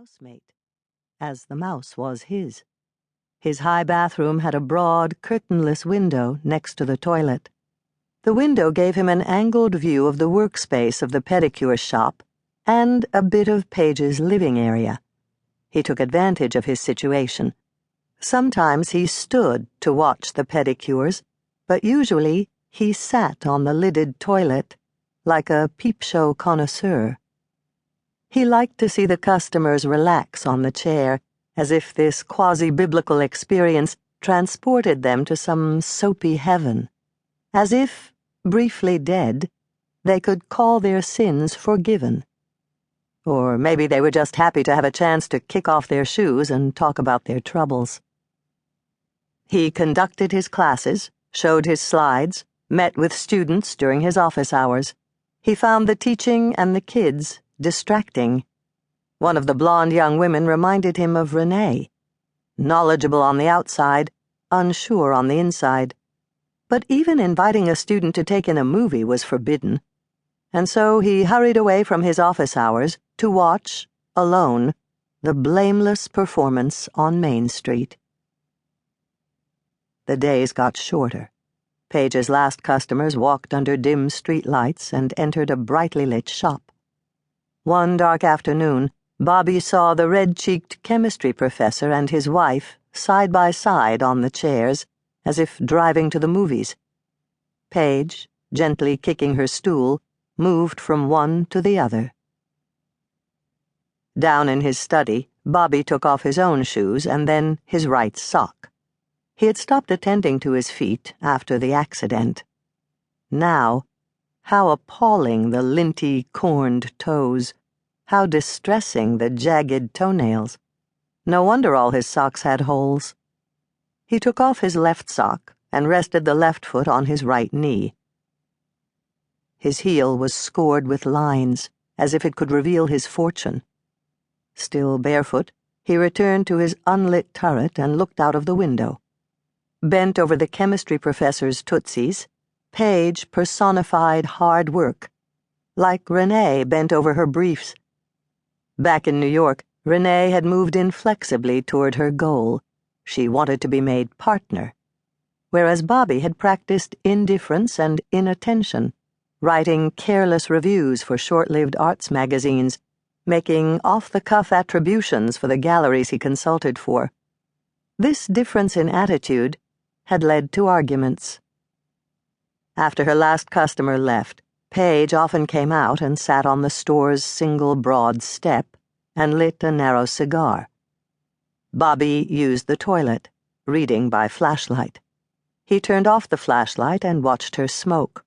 housemate, as the mouse was his. His high bathroom had a broad, curtainless window next to the toilet. The window gave him an angled view of the workspace of the pedicure shop and a bit of Paige's living area. He took advantage of his situation. Sometimes he stood to watch the pedicures, but usually he sat on the lidded toilet like a peep show connoisseur. He liked to see the customers relax on the chair, as if this quasi-biblical experience transported them to some soapy heaven, as if, briefly dead, they could call their sins forgiven. Or maybe they were just happy to have a chance to kick off their shoes and talk about their troubles. He conducted his classes, showed his slides, met with students during his office hours. He found the teaching and the kids distracting. One of the blonde young women reminded him of Renee, knowledgeable on the outside, unsure on the inside. But even inviting a student to take in a movie was forbidden, and so he hurried away from his office hours to watch, alone, the blameless performance on Main Street. The days got shorter. Paige's last customers walked under dim street lights and entered a brightly lit shop. One dark afternoon, Bobby saw the red-cheeked chemistry professor and his wife side by side on the chairs, as if driving to the movies. Paige, gently kicking her stool, moved from one to the other. Down in his study, Bobby took off his own shoes and then his right sock. He had stopped attending to his feet after the accident. Now, how appalling the linty, corned toes. How distressing the jagged toenails. No wonder all his socks had holes. He took off his left sock and rested the left foot on his right knee. His heel was scored with lines, as if it could reveal his fortune. Still barefoot, he returned to his unlit turret and looked out of the window. Bent over the chemistry professor's tootsies, Paige personified hard work, like Renee bent over her briefs. Back in New York, Renee had moved inflexibly toward her goal. She wanted to be made partner, whereas Bobby had practiced indifference and inattention, writing careless reviews for short-lived arts magazines, making off-the-cuff attributions for the galleries he consulted for. This difference in attitude had led to arguments. After her last customer left, Paige often came out and sat on the store's single broad step and lit a narrow cigar. Bobby used the toilet, reading by flashlight. He turned off the flashlight and watched her smoke.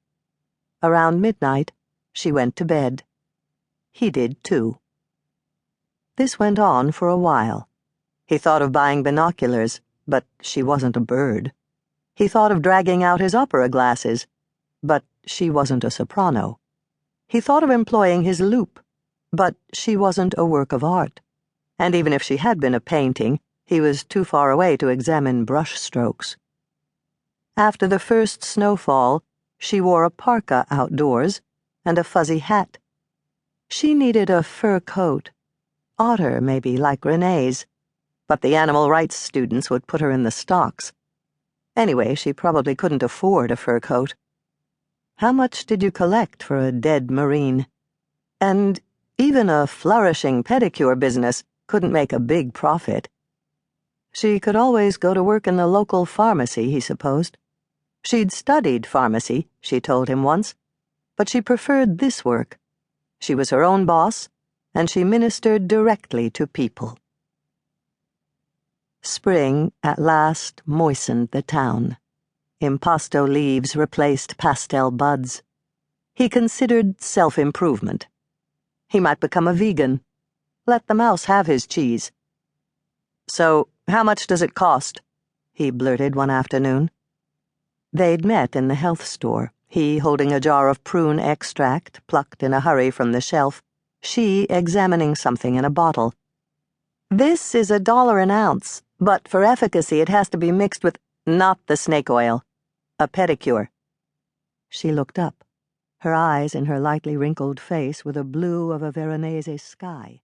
Around midnight, she went to bed. He did too. This went on for a while. He thought of buying binoculars, but she wasn't a bird. He thought of dragging out his opera glasses, but she wasn't a soprano. He thought of employing his loupe, but she wasn't a work of art. And even if she had been a painting, he was too far away to examine brush strokes. After the first snowfall, she wore a parka outdoors and a fuzzy hat. She needed a fur coat, otter maybe like Renee's, but the animal rights students would put her in the stocks. Anyway, she probably couldn't afford a fur coat. How much did you collect for a dead Marine? And even a flourishing pedicure business couldn't make a big profit. She could always go to work in the local pharmacy, he supposed. She'd studied pharmacy, she told him once, but she preferred this work. She was her own boss, and she ministered directly to people. Spring at last moistened the town. Impasto leaves replaced pastel buds. He considered self-improvement. He might become a vegan. Let the mouse have his cheese. "So, how much does it cost?" he blurted one afternoon. They'd met in the health store, he holding a jar of prune extract plucked in a hurry from the shelf, she examining something in a bottle. "This is $1 an ounce, but for efficacy it has to be mixed with—" "Not the snake oil. A pedicure." She looked up. Her eyes in her lightly wrinkled face were the blue of a Veronese sky.